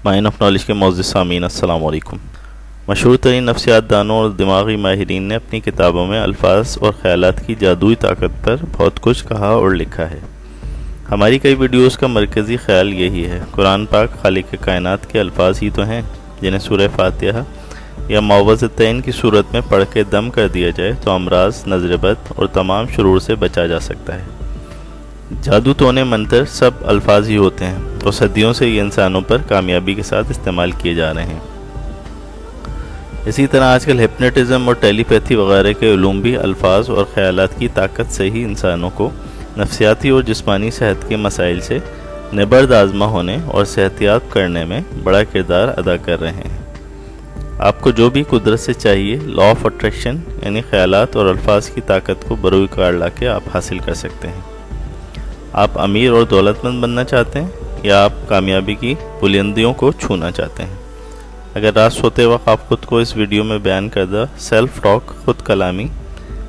Mine of knowledge کے معزز سامعین السلام علیکم۔ مشہور ترین نفسیات دانوں اور دماغی ماہرین نے اپنی کتابوں میں الفاظ اور خیالات کی جادوئی طاقت پر بہت کچھ کہا اور لکھا ہے۔ ہماری کئی ویڈیوز کا مرکزی خیال یہی ہے، قرآن پاک خالق کائنات کے الفاظ ہی تو ہیں جنہیں سورہ فاتحہ یا معوذتین کی صورت میں پڑھ کے دم کر دیا جائے تو امراض، نظر بد اور تمام شرور سے بچا جا سکتا ہے۔ جادو تونے منتر سب الفاظ ہی ہوتے ہیں اور صدیوں سے یہ انسانوں پر کامیابی کے ساتھ استعمال کیے جا رہے ہیں۔ اسی طرح آج کل ہپنوٹزم اور ٹیلی پیتھی وغیرہ کے علوم بھی الفاظ اور خیالات کی طاقت سے ہی انسانوں کو نفسیاتی اور جسمانی صحت کے مسائل سے نبرد آزما ہونے اور صحت یاب کرنے میں بڑا کردار ادا کر رہے ہیں۔ آپ کو جو بھی قدرت سے چاہیے، لا آف اٹریکشن یعنی خیالات اور الفاظ کی طاقت کو بروئے کار لا کے آپ حاصل کر سکتے ہیں۔ آپ امیر اور دولت مند بننا چاہتے ہیں یا آپ کامیابی کی بلندیوں کو چھونا چاہتے ہیں؟ اگر رات سوتے وقت آپ خود کو اس ویڈیو میں بیان کردہ سیلف ٹاک، خود کلامی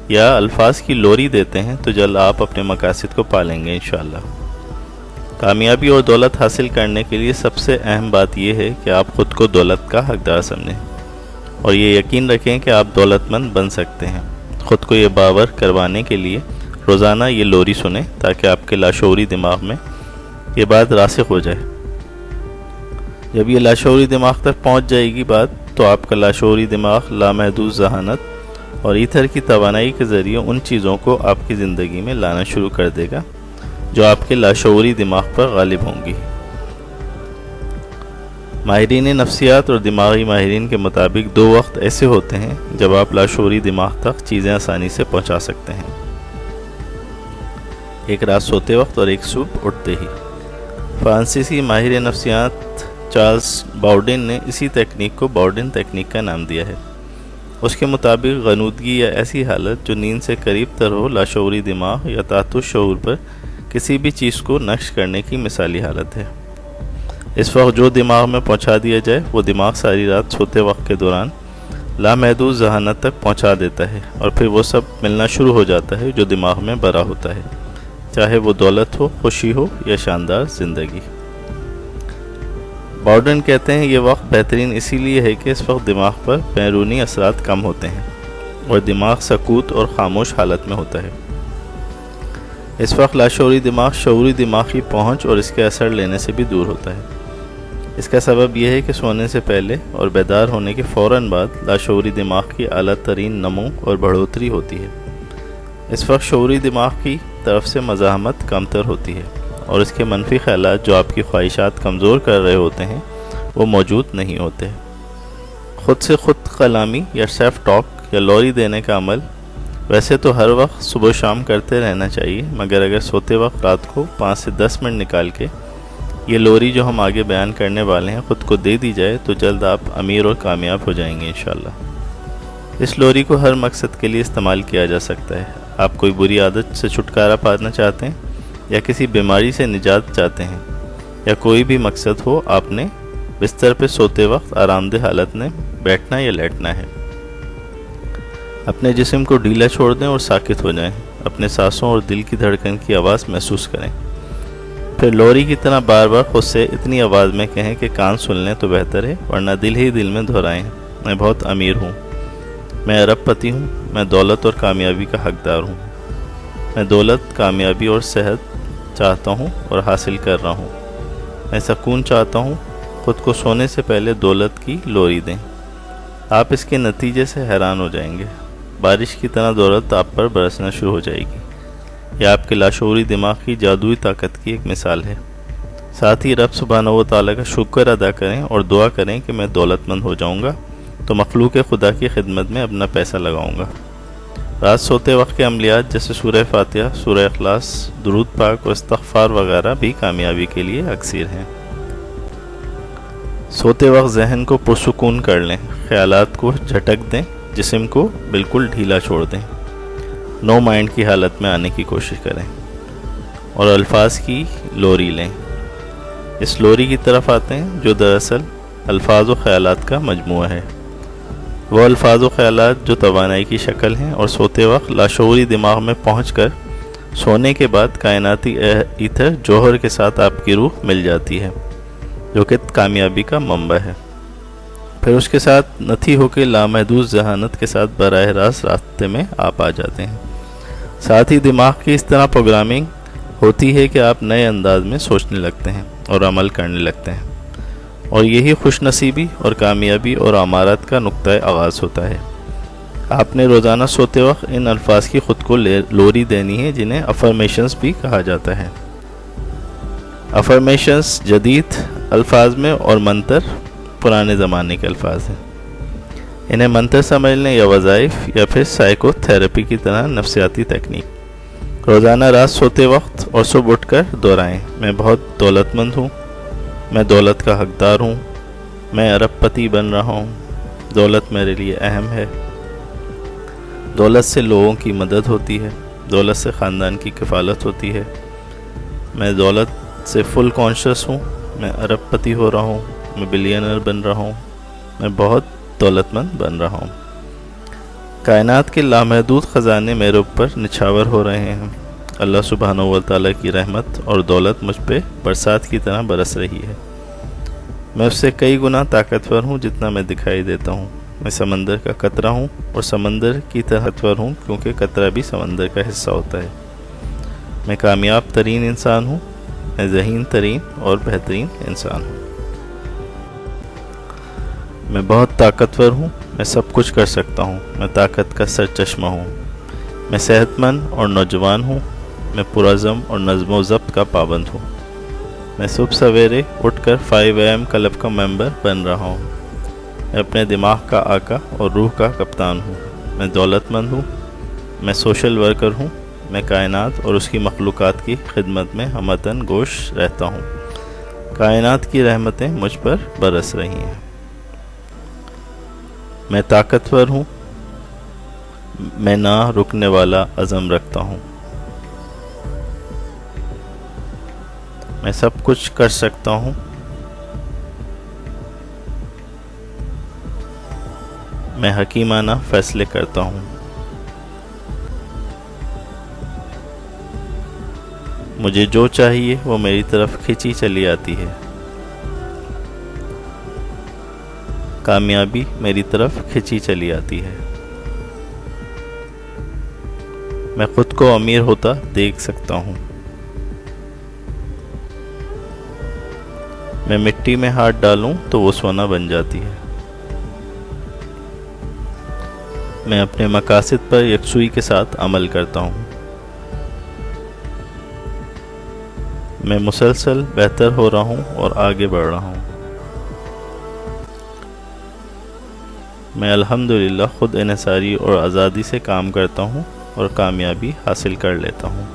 یا الفاظ کی لوری دیتے ہیں تو جلد آپ اپنے مقاصد کو پالیں گے انشاءاللہ۔ کامیابی اور دولت حاصل کرنے کے لیے سب سے اہم بات یہ ہے کہ آپ خود کو دولت کا حقدار سمجھیں اور یہ یقین رکھیں کہ آپ دولت مند بن سکتے ہیں۔ خود کو یہ باور کروانے کے لیے روزانہ یہ لوری سنیں تاکہ آپ کے لاشعوری دماغ میں یہ بات راسخ ہو جائے۔ جب یہ لاشعوری دماغ تک پہنچ جائے گی بات تو آپ کا لاشعوری دماغ لامحدود ذہانت اور ایتھر کی توانائی کے ذریعے ان چیزوں کو آپ کی زندگی میں لانا شروع کر دے گا جو آپ کے لاشعوری دماغ پر غالب ہوں گی۔ ماہرین نفسیات اور دماغی ماہرین کے مطابق دو وقت ایسے ہوتے ہیں جب آپ لاشعوری دماغ تک چیزیں آسانی سے پہنچا سکتے ہیں، ایک رات سوتے وقت اور ایک صبح اٹھتے ہی۔ فرانسیسی ماہر نفسیات چارلز باؤڈن نے اسی تکنیک کو باؤڈن تکنیک کا نام دیا ہے۔ اس کے مطابق غنودگی یا ایسی حالت جو نیند سے قریب تر ہو لاشعوری دماغ یا تحت الشعور پر کسی بھی چیز کو نقش کرنے کی مثالی حالت ہے۔ اس وقت جو دماغ میں پہنچا دیا جائے وہ دماغ ساری رات سوتے وقت کے دوران لامحدود ذہانت تک پہنچا دیتا ہے اور پھر وہ سب ملنا شروع ہو جاتا ہے جو دماغ میں بھرا ہوتا ہے، چاہے وہ دولت ہو، خوشی ہو یا شاندار زندگی۔ باؤڈن کہتے ہیں یہ وقت بہترین اسی لیے ہے کہ اس وقت دماغ پر بیرونی اثرات کم ہوتے ہیں اور دماغ سکوت اور خاموش حالت میں ہوتا ہے۔ اس وقت لاشعوری دماغ شعوری دماغ کی پہنچ اور اس کے اثر لینے سے بھی دور ہوتا ہے۔ اس کا سبب یہ ہے کہ سونے سے پہلے اور بیدار ہونے کے فوراً بعد لاشعوری دماغ کی اعلیٰ ترین نمو اور بڑھوتری ہوتی ہے۔ اس وقت شعوری دماغ کی طرف سے مزاحمت کمتر ہوتی ہے اور اس کے منفی خیالات جو آپ کی خواہشات کمزور کر رہے ہوتے ہیں وہ موجود نہیں ہوتے۔ خود سے خود کلامی یا سیلف ٹاک یا لوری دینے کا عمل ویسے تو ہر وقت صبح و شام کرتے رہنا چاہیے، مگر اگر سوتے وقت رات کو 5 سے 10 منٹ نکال کے یہ لوری جو ہم آگے بیان کرنے والے ہیں خود کو دے دی جائے تو جلد آپ امیر اور کامیاب ہو جائیں گے انشاءاللہ۔ اس لوری کو ہر مقصد کے لیے استعمال کیا جا سکتا ہے۔ آپ کوئی بری عادت سے چھٹکارا پانا چاہتے ہیں یا کسی بیماری سے نجات چاہتے ہیں یا کوئی بھی مقصد ہو، آپ نے بستر پہ سوتے وقت آرام دہ حالت میں بیٹھنا یا لیٹنا ہے۔ اپنے جسم کو ڈھیلا چھوڑ دیں اور ساکت ہو جائیں، اپنے سانسوں اور دل کی دھڑکن کی آواز محسوس کریں، پھر لوری کی طرح بار بار خود سے اتنی آواز میں کہیں کہ کان سن لیں تو بہتر ہے، ورنہ دل ہی دل میں دہرائیں، میں بہت امیر ہوں، میں ارب پتی ہوں، میں دولت اور کامیابی کا حقدار ہوں، میں دولت، کامیابی اور صحت چاہتا ہوں اور حاصل کر رہا ہوں، میں سکون چاہتا ہوں۔ خود کو سونے سے پہلے دولت کی لوری دیں، آپ اس کے نتیجے سے حیران ہو جائیں گے۔ بارش کی طرح دولت آپ پر برسنا شروع ہو جائے گی۔ یہ آپ کے لاشعوری دماغ کی جادوئی طاقت کی ایک مثال ہے۔ ساتھ ہی رب سبحانہ و تعالیٰ کا شکر ادا کریں اور دعا کریں کہ میں دولت مند ہو جاؤں گا تو مخلوق خدا کی خدمت میں اپنا پیسہ لگاؤں گا۔ رات سوتے وقت کے عملیات جیسے سورہ فاتحہ، سورہ اخلاص، درود پاک اور استغفار وغیرہ بھی کامیابی کے لیے اکثیر ہیں۔ سوتے وقت ذہن کو پرسکون کر لیں، خیالات کو جھٹک دیں، جسم کو بالکل ڈھیلا چھوڑ دیں، نو مائنڈ کی حالت میں آنے کی کوشش کریں اور الفاظ کی لوری لیں۔ اس لوری کی طرف آتے ہیں جو دراصل الفاظ و خیالات کا مجموعہ ہے، وہ الفاظ و خیالات جو توانائی کی شکل ہیں اور سوتے وقت لاشعوری دماغ میں پہنچ کر سونے کے بعد کائناتی ایتھر جوہر کے ساتھ آپ کی روح مل جاتی ہے جو کہ کامیابی کا منبع ہے، پھر اس کے ساتھ نتھی ہو کے لامحدود ذہانت کے ساتھ براہ راست راستے میں آپ آ جاتے ہیں۔ ساتھ ہی دماغ کی اس طرح پروگرامنگ ہوتی ہے کہ آپ نئے انداز میں سوچنے لگتے ہیں اور عمل کرنے لگتے ہیں، اور یہی خوش نصیبی اور کامیابی اور امارات کا نقطۂ آغاز ہوتا ہے۔ آپ نے روزانہ سوتے وقت ان الفاظ کی خود کو لوری دینی ہے، جنہیں افرمیشنز بھی کہا جاتا ہے۔ افرمیشنز جدید الفاظ میں اور منتر پرانے زمانے کے الفاظ ہیں۔ انہیں منتر سمجھ لیں یا وظائف یا پھر سائیکو تھیراپی کی طرح نفسیاتی تکنیک۔ روزانہ رات سوتے وقت اور صبح اٹھ کر دہرائیں: میں بہت دولت مند ہوں، میں دولت کا حقدار ہوں، میں ارب پتی بن رہا ہوں، دولت میرے لیے اہم ہے، دولت سے لوگوں کی مدد ہوتی ہے، دولت سے خاندان کی کفالت ہوتی ہے، میں دولت سے فل کانشیس ہوں، میں ارب پتی ہو رہا ہوں، میں بلینر بن رہا ہوں، میں بہت دولت مند بن رہا ہوں۔ کائنات کے لامحدود خزانے میرے اوپر نچھاور ہو رہے ہیں، اللہ سبحانہ و تعالیٰ کی رحمت اور دولت مجھ پہ برسات کی طرح برس رہی ہے۔ میں اس سے کئی گنا طاقتور ہوں جتنا میں دکھائی دیتا ہوں۔ میں سمندر کا قطرہ ہوں اور سمندر کی طرح طاقتور ہوں، کیونکہ قطرہ بھی سمندر کا حصہ ہوتا ہے۔ میں کامیاب ترین انسان ہوں، میں ذہین ترین اور بہترین انسان ہوں۔ میں بہت طاقتور ہوں، میں سب کچھ کر سکتا ہوں، میں طاقت کا سرچشمہ ہوں۔ میں صحت مند اور نوجوان ہوں، میں پرعزم اور نظم و ضبط کا پابند ہوں۔ میں صبح سویرے اٹھ کر 5 AM کلب کا ممبر بن رہا ہوں۔ میں اپنے دماغ کا آقا اور روح کا کپتان ہوں۔ میں دولت مند ہوں، میں سوشل ورکر ہوں، میں کائنات اور اس کی مخلوقات کی خدمت میں ہمتن گوش رہتا ہوں۔ کائنات کی رحمتیں مجھ پر برس رہی ہیں۔ میں طاقتور ہوں، میں نہ رکنے والا عزم رکھتا ہوں۔ میں سب کچھ کر سکتا ہوں۔ میں حکیمانہ فیصلے کرتا ہوں۔ مجھے جو چاہیے وہ میری طرف کھینچی چلی آتی ہے۔ کامیابی میری طرف کھینچی چلی آتی ہے۔ میں خود کو امیر ہوتا دیکھ سکتا ہوں۔ میں مٹی میں ہاتھ ڈالوں تو وہ سونا بن جاتی ہے۔ میں اپنے مقاصد پر یکسوئی کے ساتھ عمل کرتا ہوں۔ میں مسلسل بہتر ہو رہا ہوں اور آگے بڑھ رہا ہوں۔ میں الحمدللہ خود انحصاری اور آزادی سے کام کرتا ہوں اور کامیابی حاصل کر لیتا ہوں۔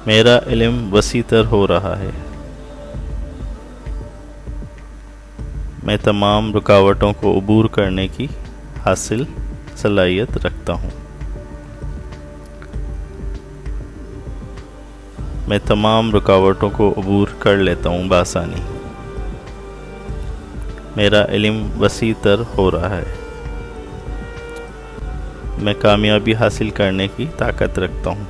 میرا علم وسیع تر ہو رہا ہے۔ میں تمام رکاوٹوں کو عبور کرنے کی حاصل صلاحیت رکھتا ہوں۔ میں تمام رکاوٹوں کو عبور کر لیتا ہوں بآسانی۔ میرا علم وسیع تر ہو رہا ہے۔ میں کامیابی حاصل کرنے کی طاقت رکھتا ہوں۔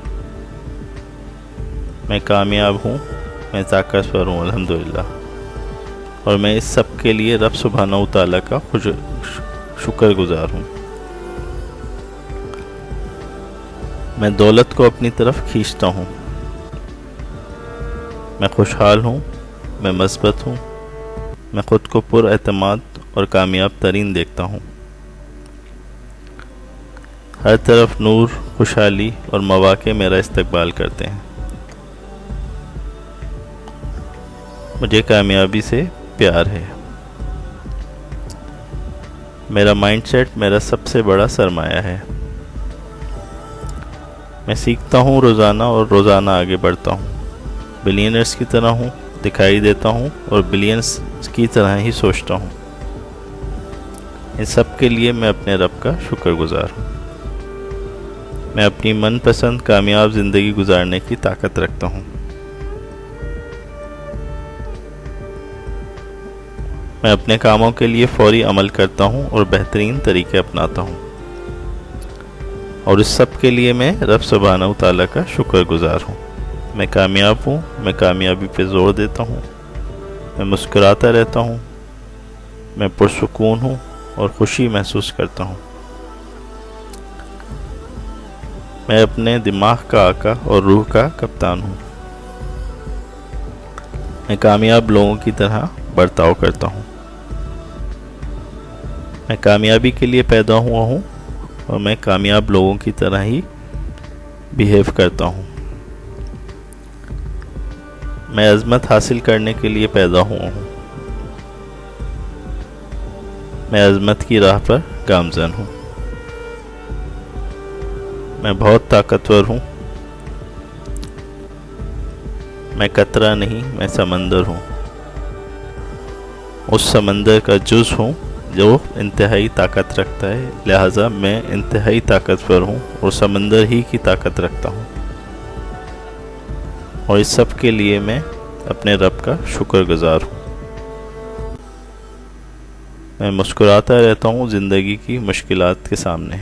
میں کامیاب ہوں، میں طاقتور ہوں الحمدللہ، اور میں اس سب کے لیے رب سبحانہ و تعالیٰ کا شکر گزار ہوں۔ میں دولت کو اپنی طرف کھینچتا ہوں۔ میں خوشحال ہوں، میں مثبت ہوں، میں خود کو پر اعتماد اور کامیاب ترین دیکھتا ہوں۔ ہر طرف نور، خوشحالی اور مواقع میرا استقبال کرتے ہیں۔ مجھے کامیابی سے پیار ہے۔ میرا مائنڈ سیٹ میرا سب سے بڑا سرمایہ ہے۔ میں سیکھتا ہوں روزانہ اور روزانہ آگے بڑھتا ہوں۔ بلینئرز کی طرح ہوں، دکھائی دیتا ہوں اور بلینز کی طرح ہی سوچتا ہوں۔ ان سب کے لیے میں اپنے رب کا شکر گزار ہوں۔ میں اپنی من پسند کامیاب زندگی گزارنے کی طاقت رکھتا ہوں۔ میں اپنے کاموں کے لیے فوری عمل کرتا ہوں اور بہترین طریقے اپناتا ہوں، اور اس سب کے لیے میں رب سبحانہ و تعالیٰ کا شکر گزار ہوں۔ میں کامیاب ہوں، میں کامیابی پہ زور دیتا ہوں، میں مسکراتا رہتا ہوں، میں پرسکون ہوں اور خوشی محسوس کرتا ہوں، میں اپنے دماغ کا آقا اور روح کا کپتان ہوں، میں کامیاب لوگوں کی طرح برتاؤ کرتا ہوں، میں کامیابی کے لیے پیدا ہوا ہوں اور میں کامیاب لوگوں کی طرح ہی بیہیو کرتا ہوں، میں عظمت حاصل کرنے کے لیے پیدا ہوا ہوں، میں عظمت کی راہ پر گامزن ہوں، میں بہت طاقتور ہوں، میں قطرہ نہیں، میں سمندر ہوں، اس سمندر کا جز ہوں جو انتہائی طاقت رکھتا ہے، لہٰذا میں انتہائی طاقتور ہوں اور سمندر ہی کی طاقت رکھتا ہوں، اور اس سب کے لیے میں اپنے رب کا شکر گزار ہوں، میں مسکراتا رہتا ہوں زندگی کی مشکلات کے سامنے۔